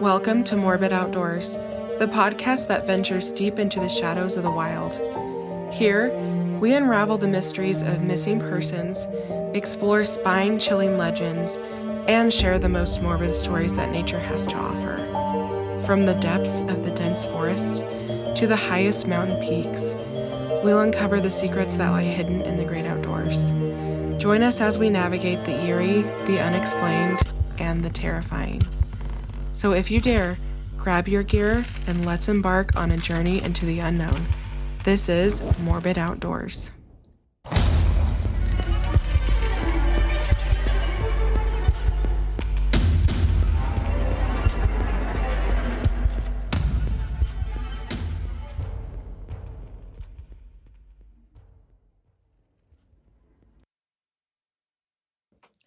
Welcome to Morbid Outdoors, the podcast that ventures deep into the shadows of the wild. Here, we unravel the mysteries of missing persons, explore spine-chilling legends, and share the most morbid stories that nature has to offer. From the depths of the dense forests to the highest mountain peaks, we'll uncover the secrets that lie hidden in the great outdoors. Join us as we navigate the eerie, the unexplained, and the terrifying. So if you dare, grab your gear and let's embark on a journey into the unknown. This is Morbid Outdoors.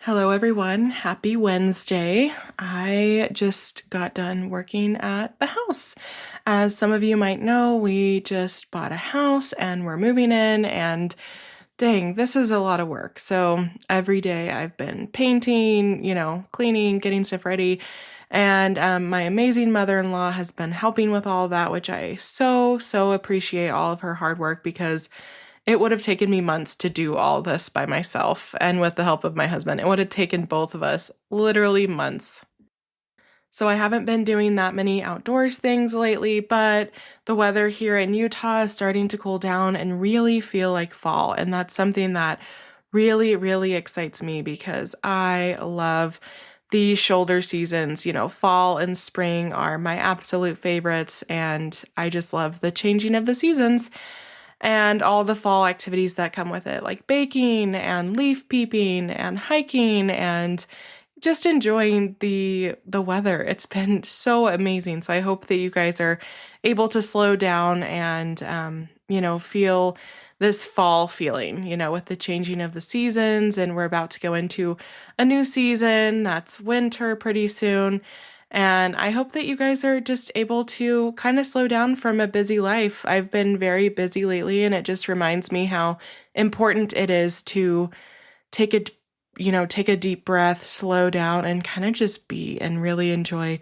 Hello everyone, happy Wednesday. I just got done working at the house. As some of you might know, we just bought a house and we're moving in, and dang, this is a lot of work. So every day I've been painting, cleaning, getting stuff ready. And my amazing mother-in-law has been helping with all that, which I so appreciate all of her hard work, because it would have taken me months to do all this by myself, and with the help of my husband. It would have taken both of us literally months. So I haven't been doing that many outdoors things lately, but the weather here in Utah is starting to cool down and really feel like fall. And that's something that really excites me, because I love the shoulder seasons. Fall and spring are my absolute favorites, and I just love the changing of the seasons and all the fall activities that come with it, like baking and leaf peeping and hiking and just enjoying the weather. It's been so amazing. So I hope that you guys are able to slow down and, feel this fall feeling, with the changing of the seasons. And we're about to go into a new season. That's winter pretty soon. And I hope that you guys are just able to kind of slow down from a busy life. I've been very busy lately, and it just reminds me how important it is to take a deep breath, slow down, and kind of just be and really enjoy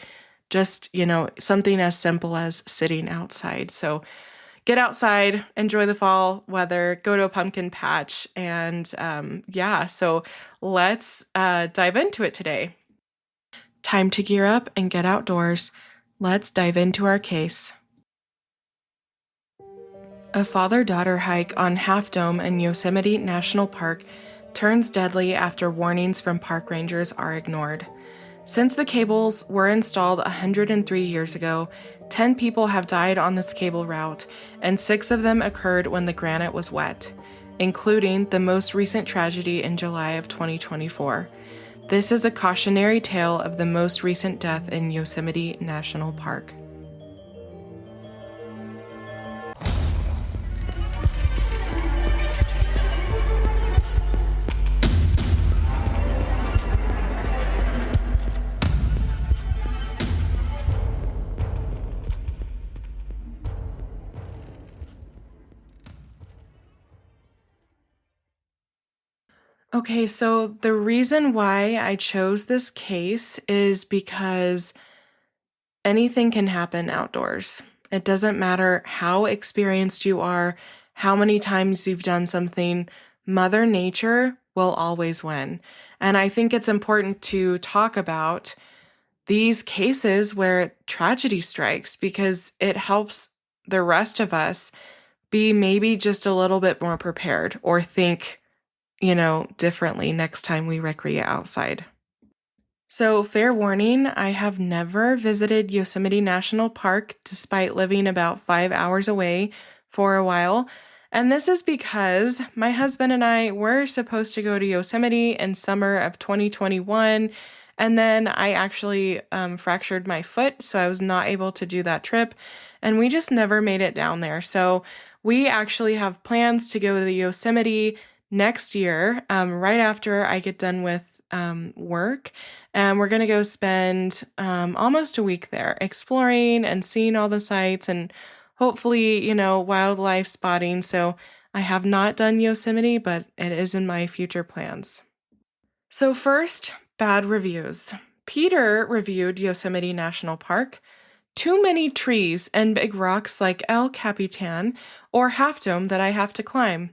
just, something as simple as sitting outside. So get outside, enjoy the fall weather, go to a pumpkin patch, and so let's dive into it today. Time to gear up and get outdoors. Let's dive into our case. A father-daughter hike on Half Dome in Yosemite National Park turns deadly after warnings from park rangers are ignored. Since the cables were installed 103 years ago, 10 people have died on this cable route, and 6 of them occurred when the granite was wet, including the most recent tragedy in July of 2024. This is a cautionary tale of the most recent death in Yosemite National Park. Okay, so the reason why I chose this case is because anything can happen outdoors. It doesn't matter how experienced you are, how many times you've done something, Mother Nature will always win. And I think it's important to talk about these cases where tragedy strikes, because it helps the rest of us be maybe just a little bit more prepared, or think differently next time we recreate outside. So, fair warning, I have never visited Yosemite National Park despite living about 5 hours away for a while. And this is because my husband and I were supposed to go to Yosemite in summer of 2021. And then I actually fractured my foot, so I was not able to do that trip. And we just never made it down there. So we actually have plans to go to the Yosemite next year, right after I get done with work. And we're going to go spend almost a week there exploring and seeing all the sights and hopefully, wildlife spotting. So I have not done Yosemite, but it is in my future plans. So first, bad reviews. Peter reviewed Yosemite National Park. Too many trees and big rocks like El Capitan or Half Dome that I have to climb.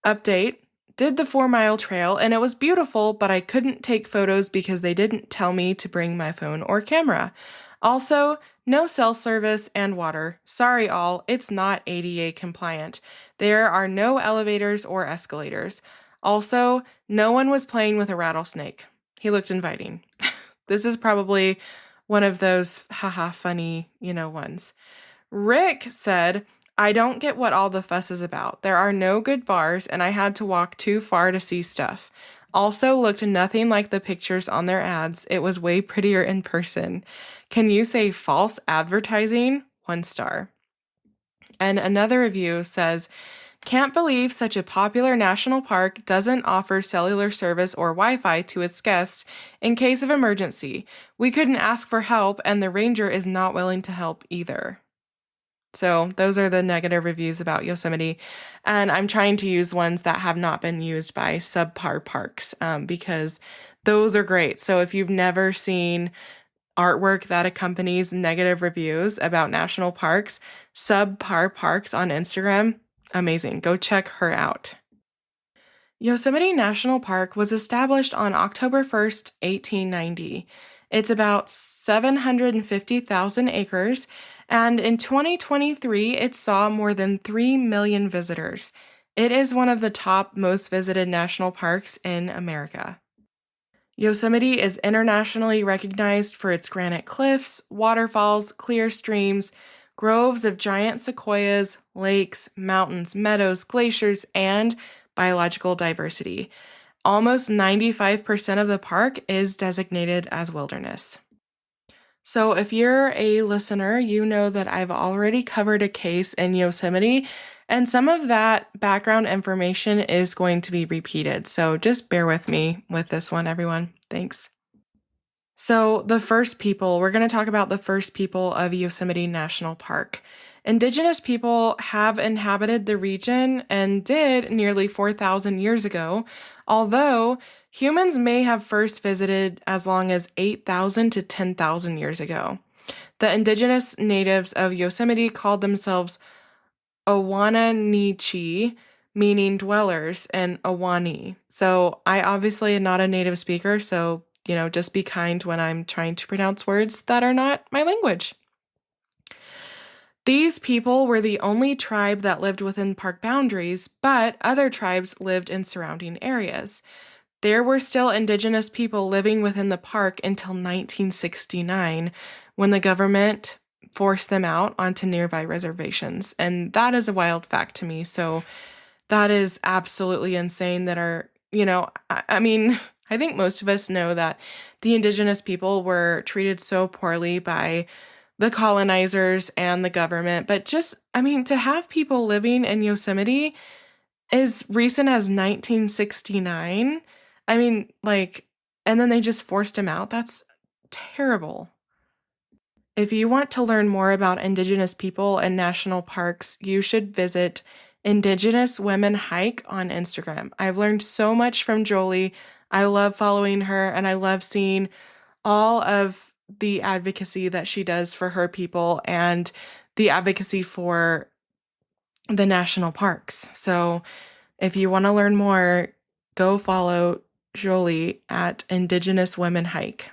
Update. Did the 4-mile trail and it was beautiful, but I couldn't take photos because they didn't tell me to bring my phone or camera. Also, no cell service and water. Sorry all, it's not ADA compliant. There are no elevators or escalators. Also, no one was playing with a rattlesnake. He looked inviting. This is probably one of those haha funny, ones. Rick said, I don't get what all the fuss is about. There are no good bars, and I had to walk too far to see stuff. Also looked nothing like the pictures on their ads. It was way prettier in person. Can you say false advertising? 1 star. And another review says, can't believe such a popular national park doesn't offer cellular service or Wi-Fi to its guests in case of emergency. We couldn't ask for help, and the ranger is not willing to help either. So those are the negative reviews about Yosemite, and I'm trying to use ones that have not been used by subpar parks because those are great. So if you've never seen artwork that accompanies negative reviews about national parks, subpar parks on Instagram, amazing. Go check her out. Yosemite National Park was established on October 1st, 1890. It's about 750,000 acres, and in 2023, it saw more than 3 million visitors. It is one of the top most visited national parks in America. Yosemite is internationally recognized for its granite cliffs, waterfalls, clear streams, groves of giant sequoias, lakes, mountains, meadows, glaciers, and biological diversity. Almost 95% of the park is designated as wilderness. So if you're a listener, you know that I've already covered a case in Yosemite, and some of that background information is going to be repeated. So just bear with me with this one, everyone. Thanks. So we're going to talk about the first people of Yosemite National Park. Indigenous people have inhabited the region and did nearly 4,000 years ago, although humans may have first visited as long as 8,000 to 10,000 years ago. The indigenous natives of Yosemite called themselves Owananichi, meaning dwellers, and Awani. So I obviously am not a native speaker, so just be kind when I'm trying to pronounce words that are not my language. These people were the only tribe that lived within park boundaries, but other tribes lived in surrounding areas. There were still indigenous people living within the park until 1969, when the government forced them out onto nearby reservations. And that is a wild fact to me. So that is absolutely insane that I think most of us know that the indigenous people were treated so poorly by the colonizers and the government, but to have people living in Yosemite as recent as 1969, and then they just forced them out. That's terrible. If you want to learn more about indigenous people and national parks, you should visit Indigenous Women Hike on Instagram. I've learned so much from Jolie. I love following her, and I love seeing all of the advocacy that she does for her people and the advocacy for the national parks. So if you want to learn more, go follow Jolie at Indigenous Women Hike.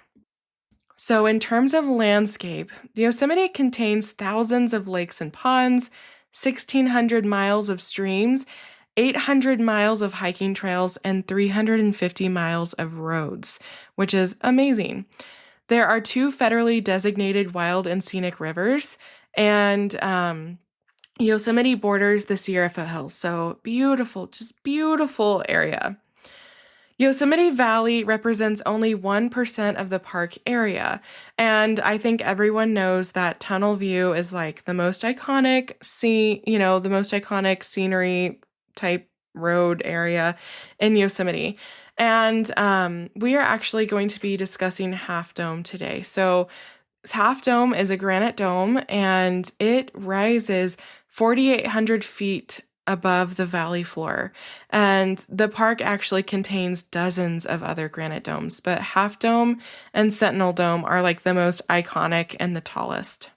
So in terms of landscape, Yosemite contains thousands of lakes and ponds, 1,600 miles of streams, 800 miles of hiking trails, and 350 miles of roads, which is amazing. There are 2 federally designated wild and scenic rivers, and Yosemite borders the Sierra foothills. So beautiful, just beautiful area. Yosemite Valley represents only 1% of the park area, and I think everyone knows that Tunnel View is like the most iconic scenery type road area in Yosemite. And we are actually going to be discussing Half Dome today. So Half Dome is a granite dome, and it rises 4,800 feet above the valley floor. And the park actually contains dozens of other granite domes, but Half Dome and Sentinel Dome are like the most iconic and the tallest.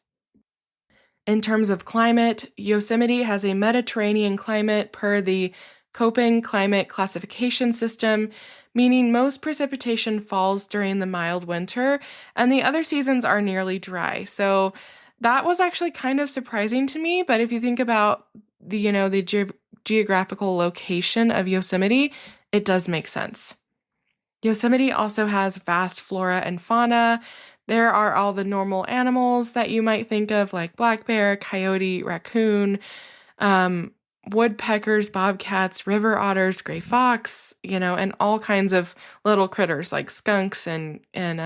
In terms of climate, Yosemite has a Mediterranean climate per the Köppen climate classification system, meaning most precipitation falls during the mild winter and the other seasons are nearly dry. So that was actually kind of surprising to me, but if you think about the geographical location of Yosemite, it does make sense. Yosemite also has vast flora and fauna. There are all the normal animals that you might think of, like black bear, coyote, raccoon, um, woodpeckers, bobcats, river otters, gray fox, and all kinds of little critters like skunks and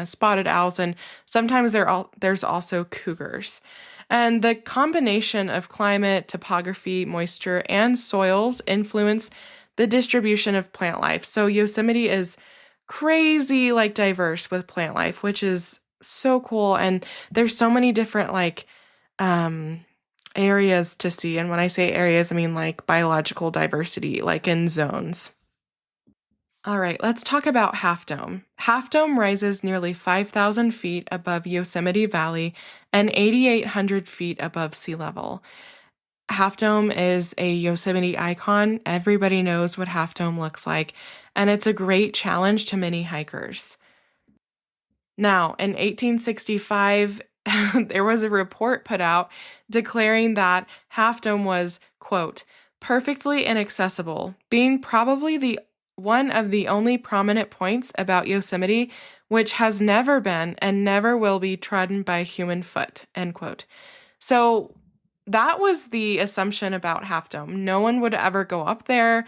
spotted owls, and sometimes there's also cougars. And the combination of climate, topography, moisture, and soils influence the distribution of plant life. So Yosemite is crazy diverse with plant life, which is so cool. And there's so many different um areas to see. And when I say areas, I mean like biological diversity, like in zones. All right, let's talk about Half Dome. Half Dome rises nearly 5,000 feet above Yosemite Valley and 8,800 feet above sea level. Half Dome is a Yosemite icon. Everybody knows what Half Dome looks like, and it's a great challenge to many hikers. Now, in 1865, there was a report put out declaring that Half Dome was, quote, perfectly inaccessible, being probably the one of the only prominent points about Yosemite which has never been and never will be trodden by human foot, end quote. So that was the assumption about Half Dome. No one would ever go up there.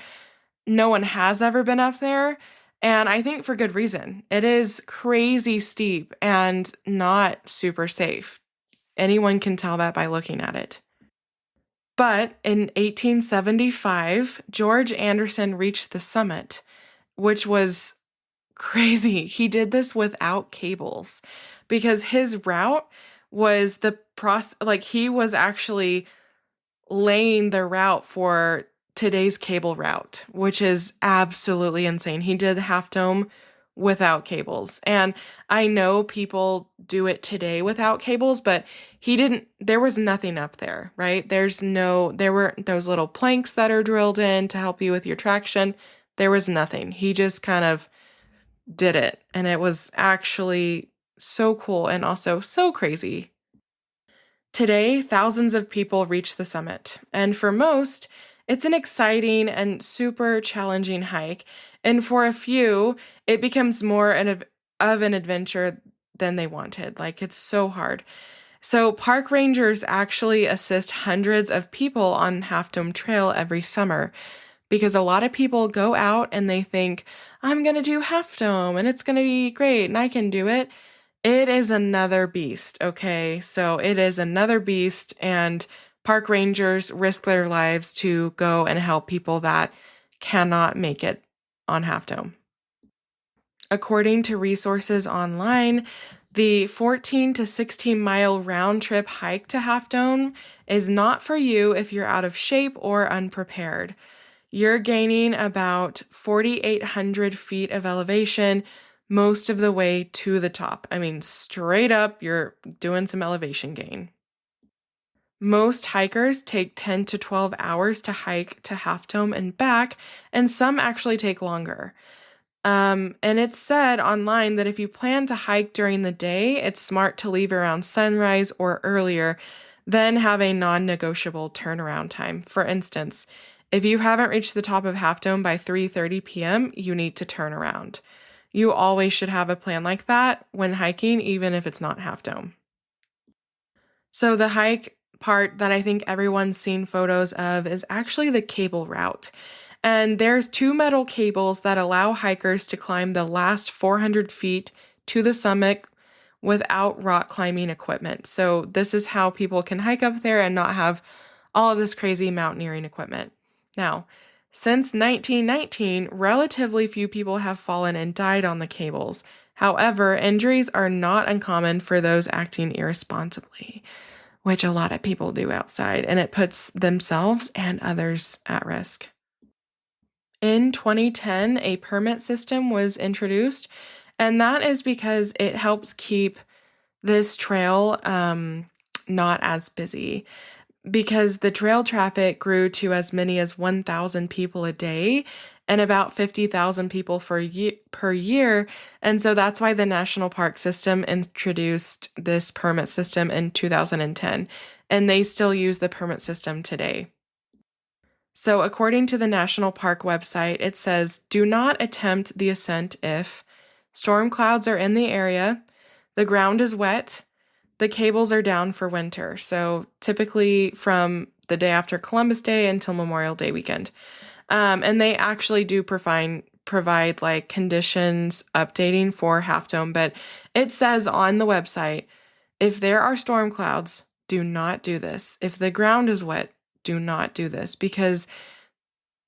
No one has ever been up there. And I think for good reason. It is crazy steep and not super safe. Anyone can tell that by looking at it. But in 1875, George Anderson reached the summit, which was crazy. He did this without cables because his route was he was actually laying the route for today's cable route, which is absolutely insane. He did Half Dome without cables. And I know people do it today without cables, but he didn't, there was nothing up there, right? There were those little planks that are drilled in to help you with your traction. There was nothing. He just kind of did it. And it was actually so cool and also so crazy. Today, thousands of people reach the summit, and for most, it's an exciting and super challenging hike, and for a few, it becomes more of an adventure than they wanted. It's so hard. So, park rangers actually assist hundreds of people on Half Dome Trail every summer because a lot of people go out and they think, I'm going to do Half Dome and it's going to be great and I can do it. It is another beast, okay? So it is another beast, and park rangers risk their lives to go and help people that cannot make it on Half Dome. According to resources online, the 14 to 16 mile round trip hike to Half Dome is not for you if you're out of shape or unprepared. You're gaining about 4,800 feet of elevation most of the way to the top. I mean, straight up, you're doing some elevation gain. Most hikers take 10 to 12 hours to hike to Half Dome and back, and some actually take longer. And it's said online that if you plan to hike during the day, it's smart to leave around sunrise or earlier, then have a non-negotiable turnaround time. For instance, if you haven't reached the top of Half Dome by 3:30 p.m., you need to turn around. You always should have a plan like that when hiking, even if it's not Half Dome. So the hike part that I think everyone's seen photos of is actually the cable route. And there's 2 metal cables that allow hikers to climb the last 400 feet to the summit without rock climbing equipment. So this is how people can hike up there and not have all of this crazy mountaineering equipment. Now, since 1919, relatively few people have fallen and died on the cables. However, injuries are not uncommon for those acting irresponsibly. which a lot of people do outside, and it puts themselves and others at risk. In 2010, a permit system was introduced, and that is because it helps keep this trail not as busy, because the trail traffic grew to as many as 1,000 people a day and about 50,000 people per year. And so that's why the National Park System introduced this permit system in 2010, and they still use the permit system today. So according to the National Park website, it says, do not attempt the ascent if storm clouds are in the area, the ground is wet, the cables are down for winter. So typically from the day after Columbus Day until Memorial Day weekend. And they actually do provide like conditions updating for Half Dome, but it says on the website, if there are storm clouds, do not do this. If the ground is wet, do not do this, because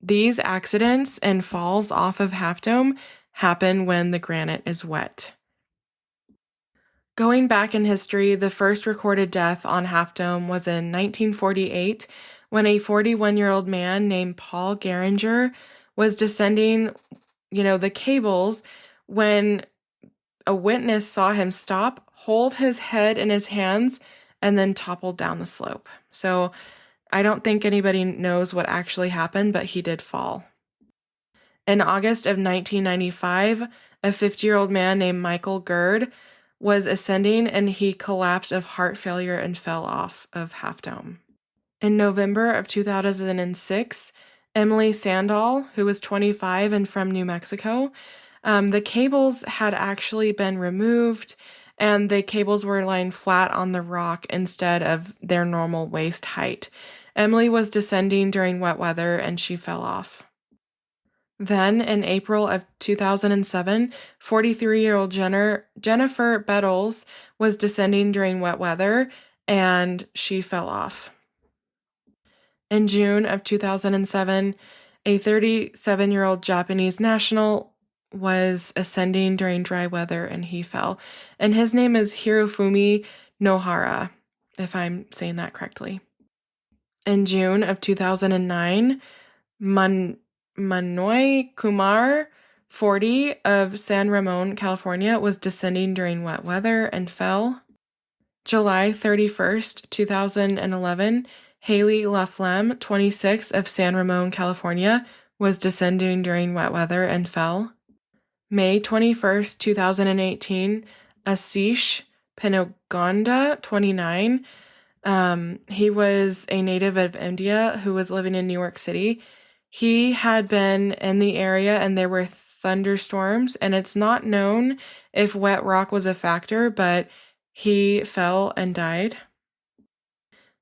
these accidents and falls off of Half Dome happen when the granite is wet. Going back in history, the first recorded death on Half Dome was in 1948 when a 41-year-old man named Paul Geringer was descending, the cables when a witness saw him stop, hold his head in his hands, and then toppled down the slope. So I don't think anybody knows what actually happened, but he did fall. In August of 1995, a 50-year-old man named Michael Gerd was ascending and he collapsed of heart failure and fell off of Half Dome. In November of 2006, Emily Sandall, who was 25 and from New Mexico, the cables had actually been removed and the cables were lying flat on the rock instead of their normal waist height. Emily was descending during wet weather and she fell off. Then, in April of 2007, 43-year-old Jennifer Bettles was descending during wet weather, and she fell off. In June of 2007, a 37-year-old Japanese national was ascending during dry weather, and he fell. And his name is Hirofumi Nohara, if I'm saying that correctly. In June of 2009, Manoy Kumar, 40, of San Ramon, California, was descending during wet weather and fell. July 31st, 2011, Haley Laflamme, 26, of San Ramon, California, was descending during wet weather and fell. May 21st, 2018, Ashish Penogonda, 29, he was a native of India who was living in New York City. He had been in the area and there were thunderstorms, and it's not known if wet rock was a factor, but he fell and died.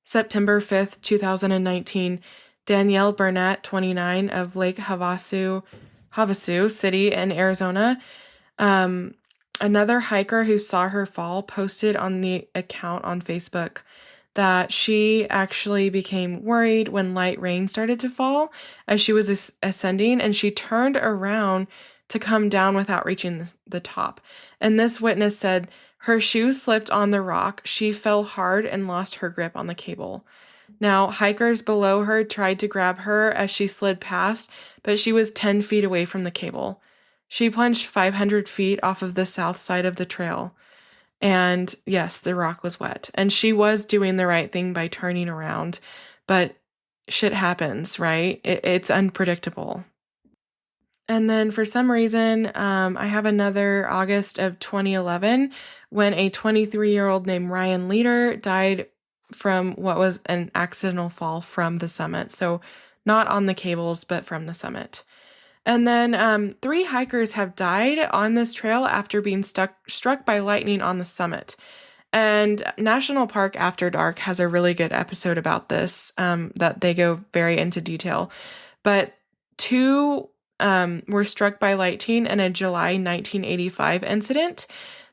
September 5th, 2019, Danielle Burnett, 29, of Lake Havasu City in Arizona. Another hiker who saw her fall posted on the account on Facebook that she actually became worried when light rain started to fall as she was ascending, and she turned around to come down without reaching the top. And this witness said her shoes slipped on the rock, she fell hard and lost her grip on the cable. Now, hikers below her tried to grab her as she slid past, but she was 10 feet away from the cable. She plunged 500 feet off of the south side of the trail. And yes, the rock was wet. And she was doing the right thing by turning around. But shit happens, right? It's unpredictable. And then for some reason, I have another August of 2011 when a 23-year-old named Ryan Leader died from what was an accidental fall from the summit. So not on the cables, but from the summit. And then 3 hikers have died on this trail after being struck by lightning on the summit. And National Park After Dark has a really good episode about this that they go very into detail. But 2 were struck by lightning in a July 1985 incident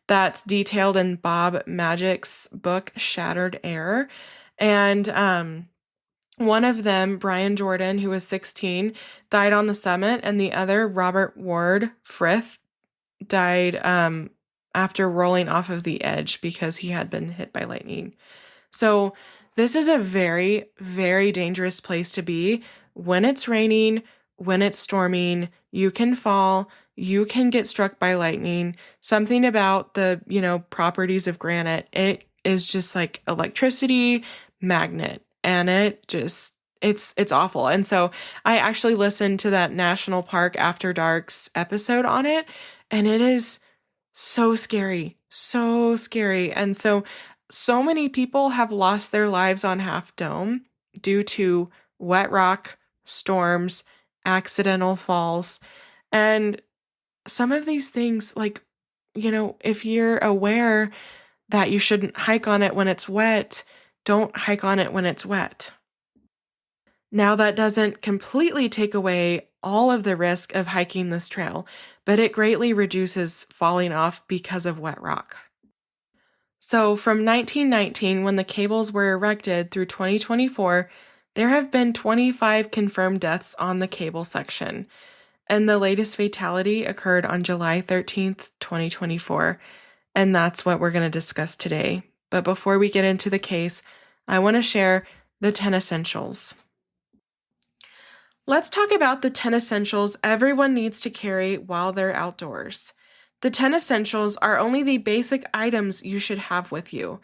that's detailed in Bob Magic's book, Shattered Air. And one of them, Brian Jordan, who was 16, died on the summit, and the other, Robert Ward Frith, died after rolling off of the edge because he had been hit by lightning. So this is a very, very dangerous place to be when it's raining, when it's storming. You can fall, you can get struck by lightning. Something about the, properties of granite, it is just like electricity, magnet, and it's awful. And so I actually listened to that National Park After Darks episode on it, and it is so scary, so scary. And so many people have lost their lives on Half Dome due to wet rock, storms, accidental falls. And some of these things, like, if you're aware that you shouldn't hike on it when it's wet, don't hike on it when it's wet. Now, that doesn't completely take away all of the risk of hiking this trail, but it greatly reduces falling off because of wet rock. So, from 1919, when the cables were erected, through 2024, there have been 25 confirmed deaths on the cable section, and the latest fatality occurred on July 13th, 2024, and that's what we're going to discuss today. But before we get into the case, I want to share the 10 essentials. Let's talk about the 10 essentials everyone needs to carry while they're outdoors. The 10 essentials are only the basic items you should have with you.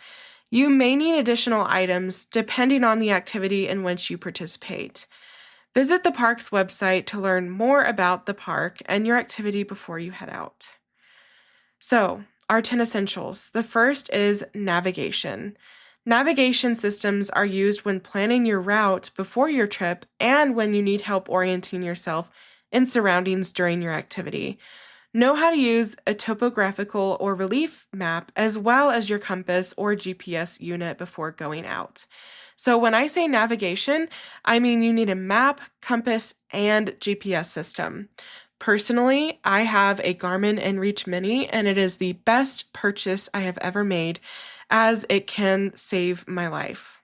You may need additional items depending on the activity in which you participate. Visit the park's website to learn more about the park and your activity before you head out. So, our 10 essentials. The first is navigation. Navigation systems are used when planning your route before your trip and when you need help orienting yourself in surroundings during your activity. Know how to use a topographical or relief map as well as your compass or GPS unit before going out. So when I say navigation, I mean you need a map, compass, and GPS system. Personally, I have a Garmin inReach Mini, and it is the best purchase I have ever made, as it can save my life.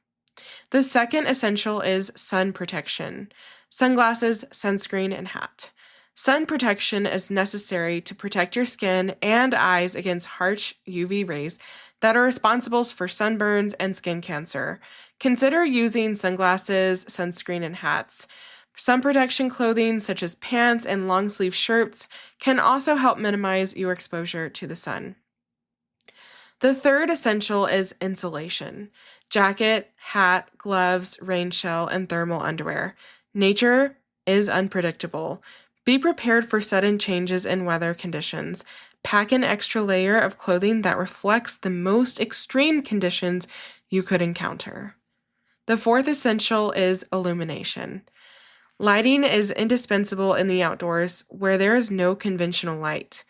The second essential is sun protection: sunglasses, sunscreen, and hat. Sun protection is necessary to protect your skin and eyes against harsh UV rays that are responsible for sunburns and skin cancer. Consider using sunglasses, sunscreen, and hats. Sun protection clothing, such as pants and long-sleeve shirts, can also help minimize your exposure to the sun. The third essential is insulation: jacket, hat, gloves, rain shell, and thermal underwear. Nature is unpredictable. Be prepared for sudden changes in weather conditions. Pack an extra layer of clothing that reflects the most extreme conditions you could encounter. The fourth essential is illumination. Lighting is indispensable in the outdoors where there is no conventional light.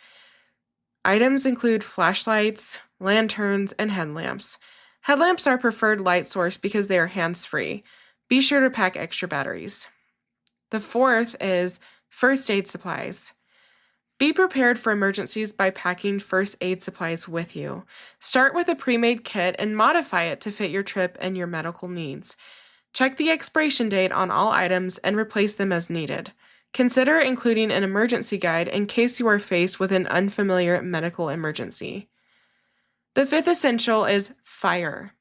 Items include flashlights, lanterns, and headlamps. Headlamps are preferred light source because they are hands-free. Be sure to pack extra batteries. The fourth is first aid supplies. Be prepared for emergencies by packing first aid supplies with you. Start with a pre-made kit and modify it to fit your trip and your medical needs. Check the expiration date on all items and replace them as needed. Consider including an emergency guide in case you are faced with an unfamiliar medical emergency. The fifth essential is fire.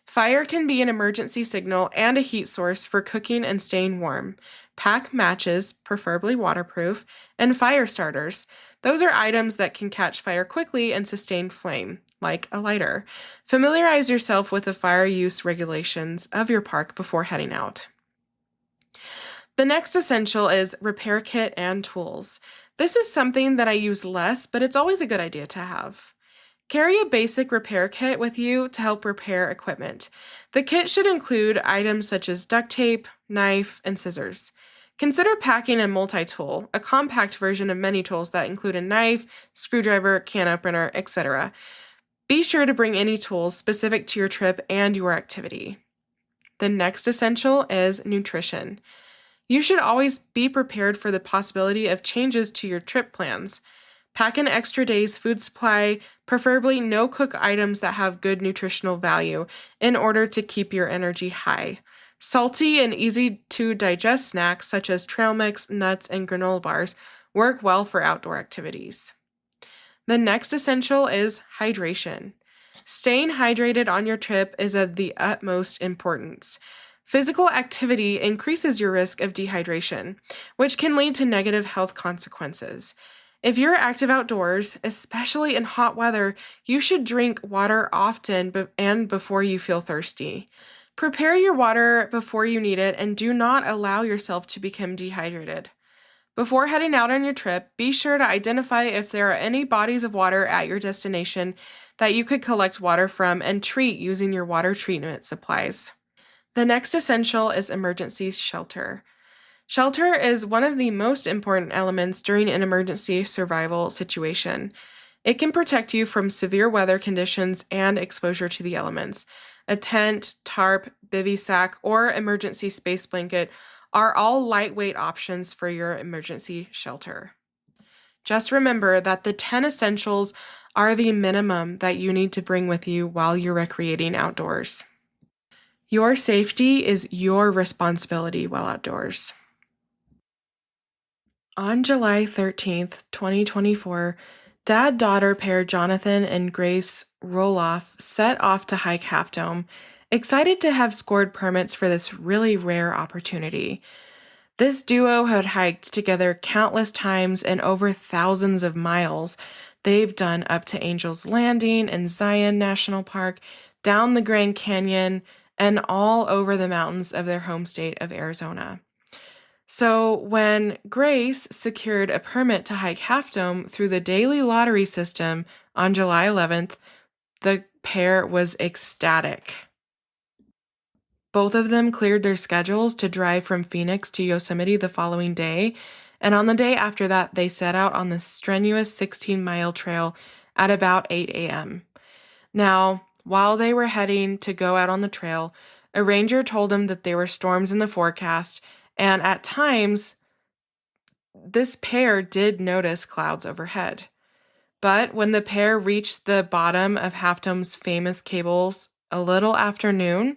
Fire can be an emergency signal and a heat source for cooking and staying warm. Pack matches, preferably waterproof, and fire starters. Those are items that can catch fire quickly and sustain flame, like a lighter. Familiarize yourself with the fire use regulations of your park before heading out. The next essential is repair kit and tools. This is something that I use less, but it's always a good idea to have. Carry a basic repair kit with you to help repair equipment. The kit should include items such as duct tape, knife, and scissors. Consider packing a multi-tool, a compact version of many tools that include a knife, screwdriver, can opener, etc. Be sure to bring any tools specific to your trip and your activity. The next essential is nutrition. You should always be prepared for the possibility of changes to your trip plans. Pack an extra day's food supply, preferably no-cook items that have good nutritional value, in order to keep your energy high. Salty and easy-to-digest snacks such as trail mix, nuts, and granola bars work well for outdoor activities. The next essential is hydration. Staying hydrated on your trip is of the utmost importance. Physical activity increases your risk of dehydration, which can lead to negative health consequences. If you're active outdoors, especially in hot weather, you should drink water often and before you feel thirsty. Prepare your water before you need it and do not allow yourself to become dehydrated. Before heading out on your trip, be sure to identify if there are any bodies of water at your destination that you could collect water from and treat using your water treatment supplies. The next essential is emergency shelter. Shelter is one of the most important elements during an emergency survival situation. It can protect you from severe weather conditions and exposure to the elements. A tent, tarp, bivy sack, or emergency space blanket are all lightweight options for your emergency shelter. Just remember that the 10 essentials are the minimum that you need to bring with you while you're recreating outdoors. Your safety is your responsibility while outdoors. On July 13th, 2024, dad-daughter pair Jonathan and Grace Roloff set off to hike Half Dome, excited to have scored permits for this really rare opportunity. This duo had hiked together countless times and over thousands of miles. They've done up to Angel's Landing and Zion National Park, down the Grand Canyon, and all over the mountains of their home state of Arizona. So when Grace secured a permit to hike Half Dome through the daily lottery system on July 11th, the pair was ecstatic. Both of them cleared their schedules to drive from Phoenix to Yosemite the following day, and on the day after that, they set out on the strenuous 16-mile trail at about 8 a.m. Now, while they were heading to go out on the trail, a ranger told them that there were storms in the forecast, and at times, this pair did notice clouds overhead. But when the pair reached the bottom of Half Dome's famous cables a little after noon,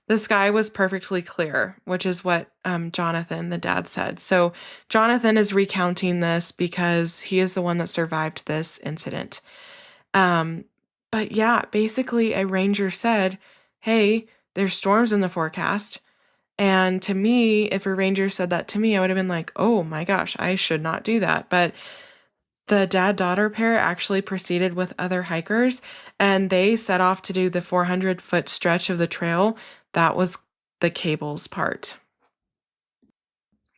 the sky was perfectly clear, which is what Jonathan, the dad, said. So Jonathan is recounting this because he is the one that survived this incident. But yeah, basically a ranger said, hey, there's storms in the forecast. And to me, if a ranger said that to me, I would have been like, oh my gosh, I should not do that. But the dad-daughter pair actually proceeded with other hikers, and they set off to do the 400-foot stretch of the trail. That was the cables part.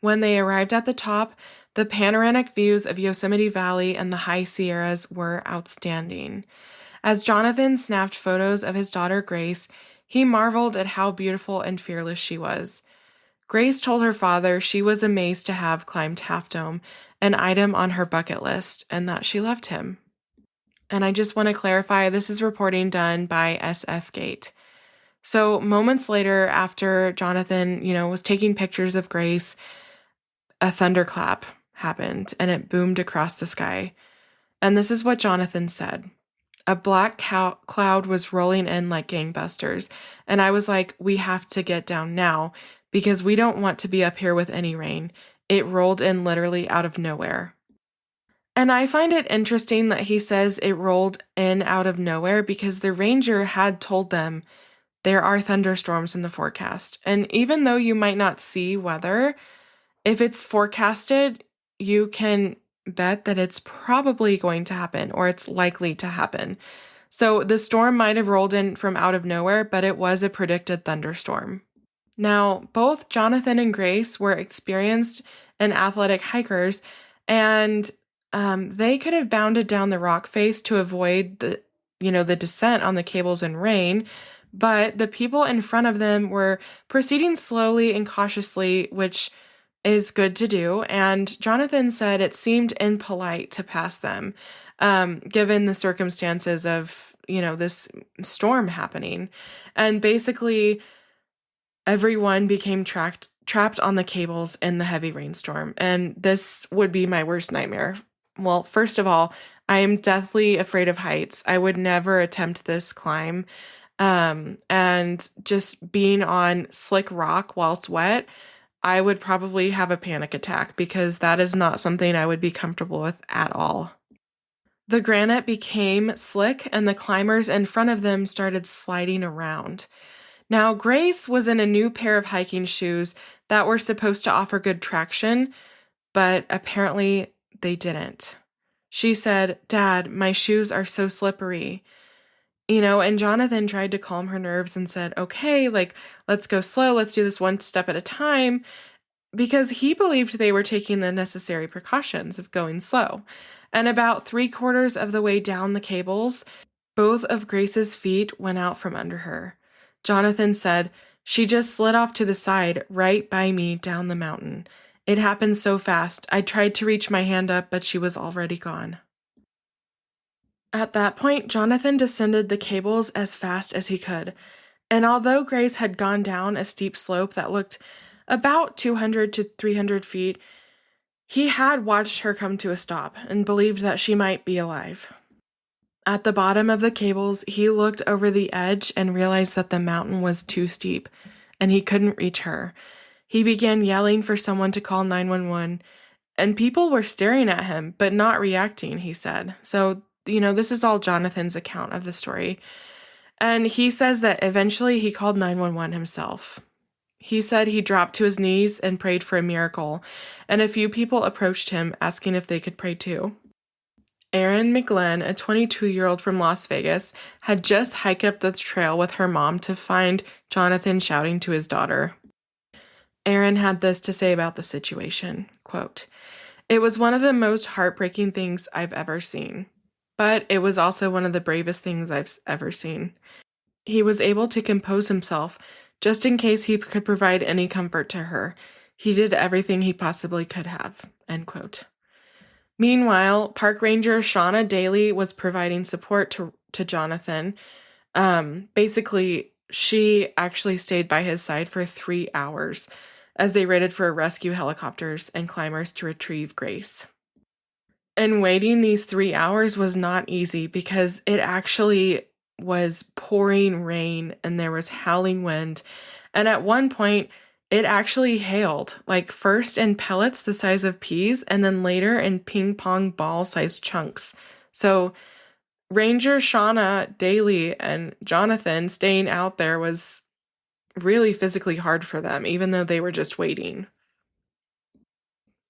When they arrived at the top, the panoramic views of Yosemite Valley and the high Sierras were outstanding. As Jonathan snapped photos of his daughter Grace, he marveled at how beautiful and fearless she was. Grace told her father she was amazed to have climbed Half Dome, an item on her bucket list, and that she loved him. And I just want to clarify, this is reporting done by SF Gate. So moments later, after Jonathan, was taking pictures of Grace, a thunderclap happened and it boomed across the sky. And this is what Jonathan said. A black cloud was rolling in like gangbusters. And I was like, we have to get down now because we don't want to be up here with any rain. It rolled in literally out of nowhere. And I find it interesting that he says it rolled in out of nowhere because the ranger had told them there are thunderstorms in the forecast. And even though you might not see weather, if it's forecasted, you can bet that it's probably going to happen or it's likely to happen. So the storm might have rolled in from out of nowhere, but it was a predicted thunderstorm. Now, both Jonathan and Grace were experienced and athletic hikers, and they could have bounded down the rock face to avoid the descent on the cables and rain, but the people in front of them were proceeding slowly and cautiously, which is good to do. And Jonathan said it seemed impolite to pass them, given the circumstances of, this storm happening. And basically, everyone became trapped on the cables in the heavy rainstorm. And this would be my worst nightmare. Well, first of all, I am deathly afraid of heights. I would never attempt this climb. And just being on slick rock whilst wet, I would probably have a panic attack because that is not something I would be comfortable with at all. The granite became slick, and the climbers in front of them started sliding around. Now, Grace was in a new pair of hiking shoes that were supposed to offer good traction, but apparently they didn't. She said, "Dad, my shoes are so slippery." And Jonathan tried to calm her nerves and said, "Okay, let's go slow. Let's do this one step at a time," because he believed they were taking the necessary precautions of going slow. And about 3/4 of the way down the cables, both of Grace's feet went out from under her. Jonathan said, "She just slid off to the side right by me down the mountain. It happened so fast. I tried to reach my hand up, but she was already gone." At that point, Jonathan descended the cables as fast as he could. And although Grace had gone down a steep slope that looked about 200 to 300 feet, he had watched her come to a stop and believed that she might be alive. At the bottom of the cables, he looked over the edge and realized that the mountain was too steep, and he couldn't reach her. He began yelling for someone to call 911, and people were staring at him, but not reacting, he said. So, this is all Jonathan's account of the story. And he says that eventually he called 911 himself. He said he dropped to his knees and prayed for a miracle, and a few people approached him asking if they could pray too. Erin McGlenn, a 22-year-old from Las Vegas, had just hiked up the trail with her mom to find Jonathan shouting to his daughter. Erin had this to say about the situation, quote, "It was one of the most heartbreaking things I've ever seen, but it was also one of the bravest things I've ever seen. He was able to compose himself just in case he could provide any comfort to her. He did everything he possibly could have," end quote. Meanwhile, Park Ranger Shauna Daly was providing support to Jonathan. Basically, she actually stayed by his side for 3 hours as they waited for rescue helicopters and climbers to retrieve Grace. And waiting these 3 hours was not easy because it actually was pouring rain and there was howling wind. And at one point, it actually hailed, first in pellets the size of peas and then later in ping pong ball sized chunks. So Ranger Shauna Daly and Jonathan staying out there was really physically hard for them, even though they were just waiting.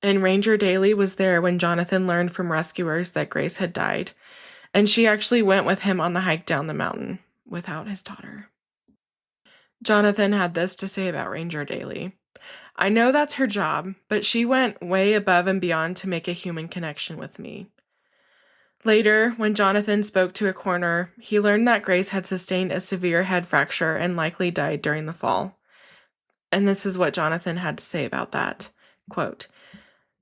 And Ranger Daly was there when Jonathan learned from rescuers that Grace had died, and she actually went with him on the hike down the mountain without his daughter. Jonathan had this to say about Ranger Daly. "I know that's her job, but she went way above and beyond to make a human connection with me." Later, when Jonathan spoke to a coroner, he learned that Grace had sustained a severe head fracture and likely died during the fall. And this is what Jonathan had to say about that. Quote,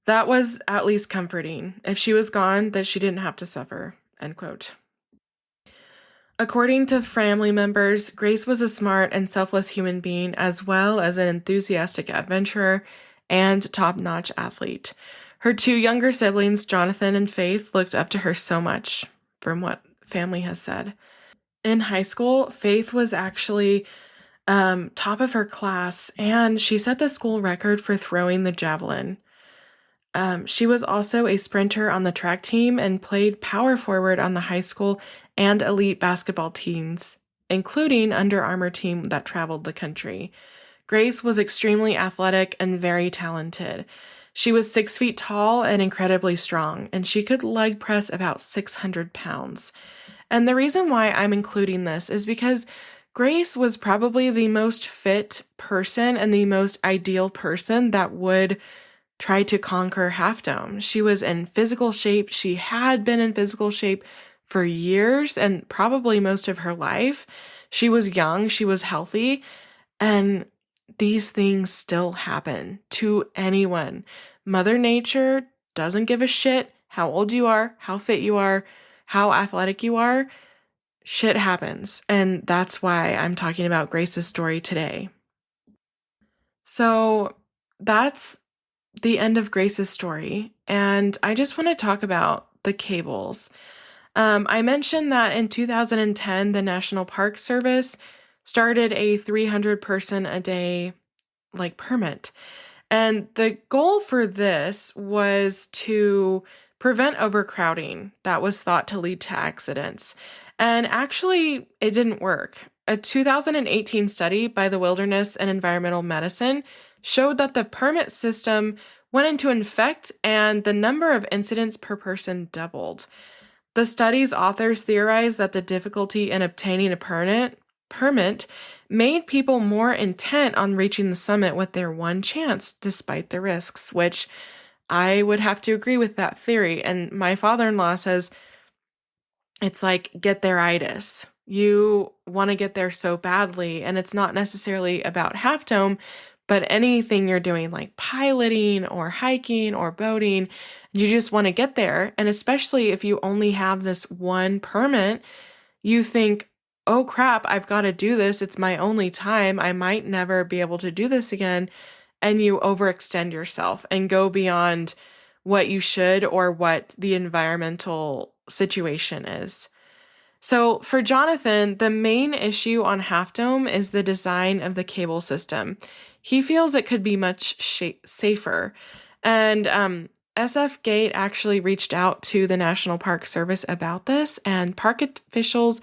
"That was at least comforting. If she was gone, that she didn't have to suffer," end quote. According to family members, Grace was a smart and selfless human being, as well as an enthusiastic adventurer and top-notch athlete. Her 2 younger siblings, Jonathan and Faith, looked up to her so much, from what family has said. In high school, Faith was actually top of her class, and she set the school record for throwing the javelin. She was also a sprinter on the track team and played power forward on the high school and elite basketball teams, including Under Armour team that traveled the country. Grace was extremely athletic and very talented. She was 6 feet tall and incredibly strong, and she could leg press about 600 pounds. And the reason why I'm including this is because Grace was probably the most fit person and the most ideal person that would try to conquer Half Dome. She was in physical shape. She had been in physical shape for years and probably most of her life. She was young, she was healthy, and these things still happen to anyone. Mother Nature doesn't give a shit how old you are, how fit you are, how athletic you are. Shit happens, and that's why I'm talking about Grace's story today. So that's the end of Grace's story, and I just want to talk about the cables. I mentioned that in 2010, the National Park Service started a 300-person a day permit. And the goal for this was to prevent overcrowding that was thought to lead to accidents. And actually, it didn't work. A 2018 study by the Wilderness and Environmental Medicine showed that the permit system went into effect and the number of incidents per person doubled. The study's authors theorized that the difficulty in obtaining a permit made people more intent on reaching the summit with their one chance, despite the risks, which I would have to agree with that theory. And my father-in-law says it's like get there-itis. You want to get there so badly, and it's not necessarily about Half Dome, but anything you're doing like piloting or hiking or boating, you just want to get there. And especially if you only have this one permit, you think, oh crap, I've got to do this. It's my only time. I might never be able to do this again. And you overextend yourself and go beyond what you should or what the environmental situation is. So for Jonathan, the main issue on Half Dome is the design of the cable system. He feels it could be much safer. And SF Gate actually reached out to the National Park Service about this, and park officials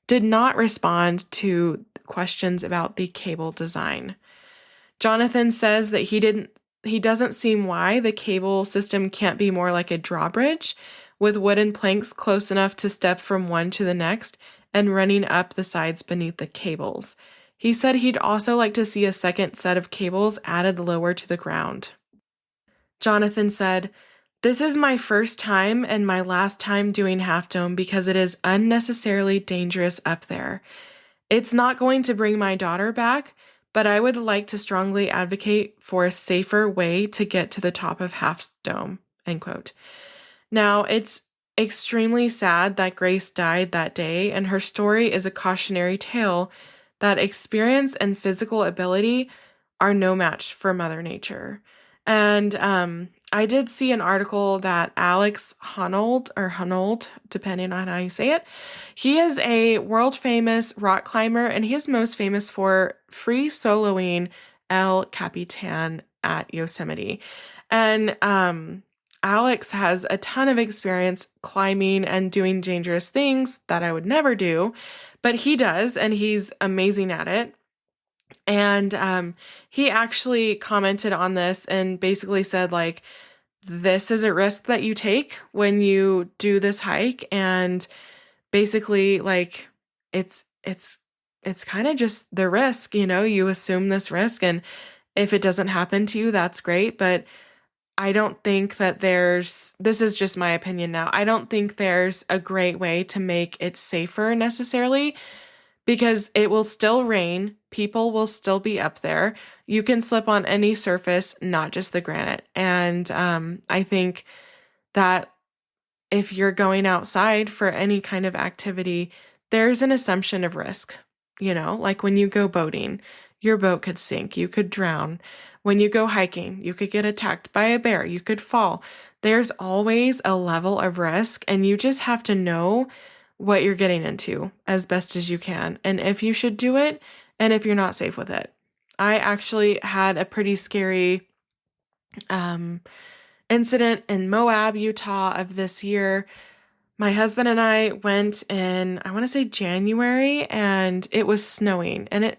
did not respond to questions about the cable design. Jonathan says that he doesn't see why the cable system can't be more like a drawbridge with wooden planks close enough to step from one to the next and running up the sides beneath the cables. He said he'd also like to see a second set of cables added lower to the ground. Jonathan said, "This is my first time and my last time doing Half Dome because it is unnecessarily dangerous up there. It's not going to bring my daughter back, but I would like to strongly advocate for a safer way to get to the top of Half Dome," end quote. Now, it's extremely sad that Grace died that day, and her story is a cautionary tale that experience and physical ability are no match for Mother Nature. And I did see an article that Alex Honnold, depending on how you say it, he is a world-famous rock climber, and he is most famous for free soloing El Capitan at Yosemite. And Alex has a ton of experience climbing and doing dangerous things that I would never do, but he does, and he's amazing at it. And he actually commented on this and basically said, like, this is a risk that you take when you do this hike, and basically, like, it's kind of just the risk, you assume this risk, and if it doesn't happen to you, that's great, but I don't think that this is just my opinion now, I don't think there's a great way to make it safer necessarily, because it will still rain, people will still be up there, you can slip on any surface, not just the granite, and I think that if you're going outside for any kind of activity, there's an assumption of risk, like when you go boating, your boat could sink, you could drown. When you go hiking, you could get attacked by a bear, you could fall. There's always a level of risk, and you just have to know what you're getting into as best as you can, and if you should do it, and if you're not safe with it. I actually had a pretty scary incident in Moab, Utah of this year. My husband and I went in, I want to say January, and it was snowing, and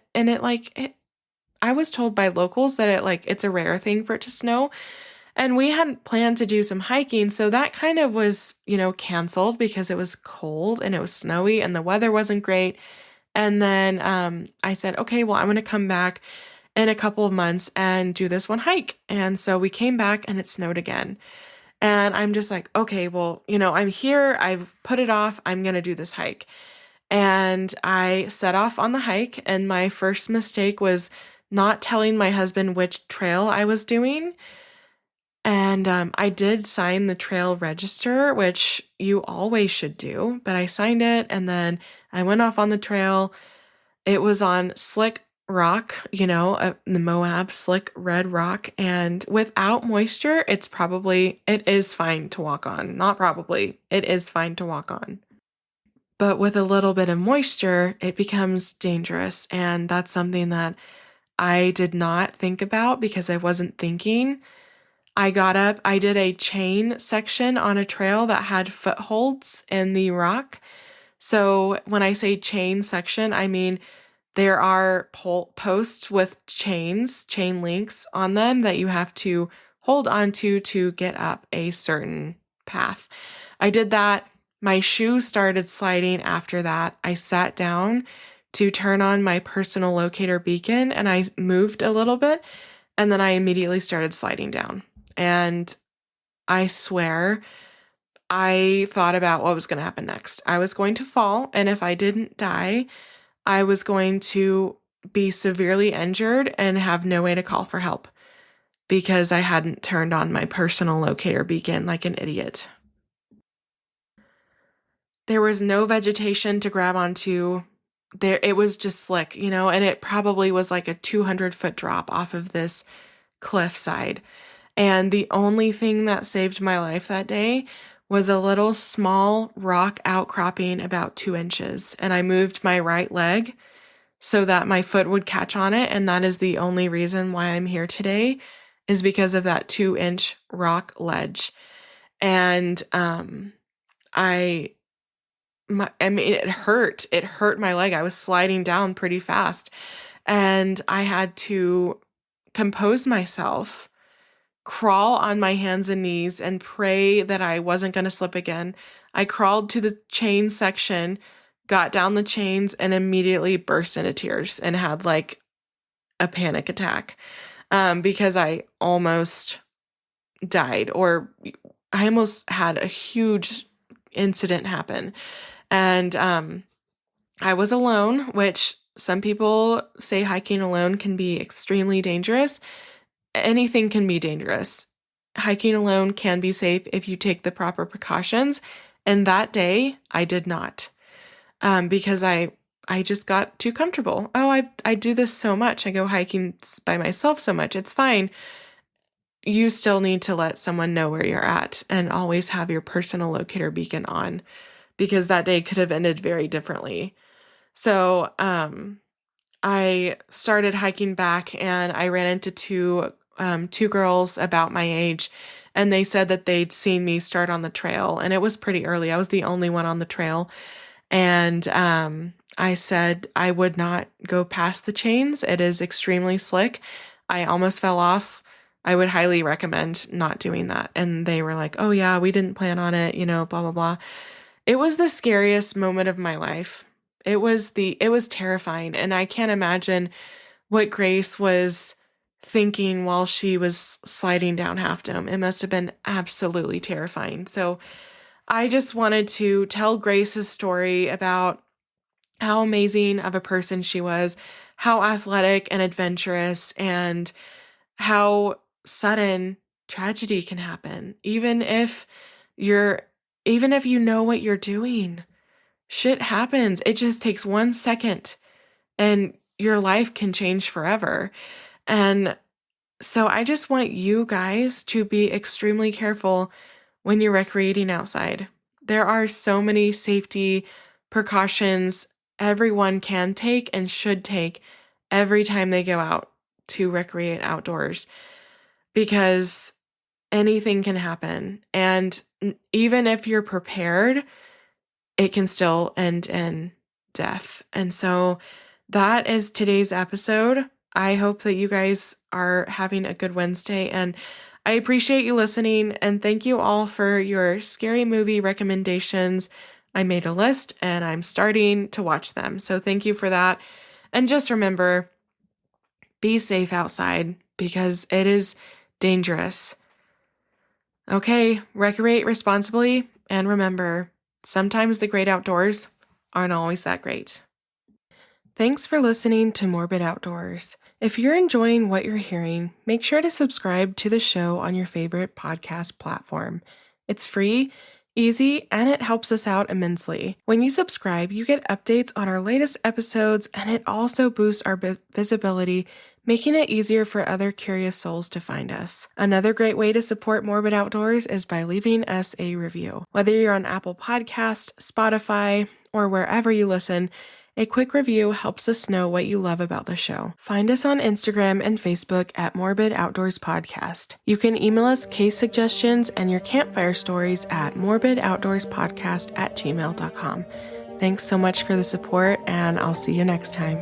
I was told by locals that it's a rare thing for it to snow. And we had planned to do some hiking, so that kind of was, canceled because it was cold and it was snowy and the weather wasn't great. And then I said, okay, well, I'm going to come back in a couple of months and do this one hike. And so we came back and it snowed again. And I'm just like, okay, well, I'm here. I've put it off. I'm going to do this hike. And I set off on the hike. And my first mistake was not telling my husband which trail I was doing. And I did sign the trail register, which you always should do, but I signed it, and then I went off on the trail. It was on slick rock, the Moab slick red rock, and without moisture, it is fine to walk on. Not probably, it is fine to walk on. But with a little bit of moisture, it becomes dangerous, and that's something that I did not think about because I wasn't thinking. I got up, I did a chain section on a trail that had footholds in the rock. So when I say chain section, I mean there are posts with chain links on them that you have to hold onto to get up a certain path. I did that. My shoe started sliding after that. I sat down to turn on my personal locator beacon and I moved a little bit, and then I immediately started sliding down. And I swear, I thought about what was going to happen next. I was going to fall, and if I didn't die, I was going to be severely injured and have no way to call for help because I hadn't turned on my personal locator beacon like an idiot. There was no vegetation to grab onto. It was just slick, and it probably was like a 200-foot drop off of this cliffside. And the only thing that saved my life that day was a little small rock outcropping about 2 inches. And I moved my right leg so that my foot would catch on it. And that is the only reason why I'm here today, is because of that 2-inch rock ledge. And it hurt. It hurt my leg. I was sliding down pretty fast. And I had to compose myself, crawl on my hands and knees, and pray that I wasn't going to slip again. I crawled to the chain section, got down the chains, and immediately burst into tears and had like a panic attack because I almost died, or I almost had a huge incident happen. And I was alone, which some people say hiking alone can be extremely dangerous. Anything can be dangerous. Hiking alone can be safe if you take the proper precautions. And that day, I did not, because I just got too comfortable. Oh, I do this so much. I go hiking by myself so much. It's fine. You still need to let someone know where you're at and always have your personal locator beacon on, because that day could have ended very differently. So I started hiking back, and I ran into two girls about my age, and they said that they'd seen me start on the trail, and it was pretty early. I was the only one on the trail. And I said I would not go past the chains. It is extremely slick. I almost fell off. I would highly recommend not doing that. And they were like, oh yeah, we didn't plan on it, blah, blah, blah. It was the scariest moment of my life. It was terrifying. And I can't imagine what Grace was thinking while she was sliding down Half Dome. It must have been absolutely terrifying. So I just wanted to tell Grace's story about how amazing of a person she was, how athletic and adventurous, and how sudden tragedy can happen. Even if you know what you're doing, shit happens. It just takes 1 second and your life can change forever. And so I just want you guys to be extremely careful when you're recreating outside. There are so many safety precautions everyone can take and should take every time they go out to recreate outdoors, because anything can happen. And even if you're prepared, it can still end in death. And so that is today's episode. I hope that you guys are having a good Wednesday, and I appreciate you listening, and thank you all for your scary movie recommendations. I made a list and I'm starting to watch them. So thank you for that. And just remember, be safe outside because it is dangerous. Okay, recreate responsibly, and remember, sometimes the great outdoors aren't always that great. Thanks for listening to Morbid Outdoors. If you're enjoying what you're hearing, make sure to subscribe to the show on your favorite podcast platform. It's free, easy, and it helps us out immensely. When you subscribe, you get updates on our latest episodes, and it also boosts our visibility, making it easier for other curious souls to find us. Another great way to support Morbid Outdoors is by leaving us a review. Whether you're on Apple Podcasts, Spotify, or wherever you listen, A quick review helps us know what you love about the show. Find us on Instagram and Facebook at Morbid Outdoors Podcast. You can email us case suggestions and your campfire stories at morbidoutdoorspodcast@gmail.com. Thanks so much for the support, and I'll see you next time.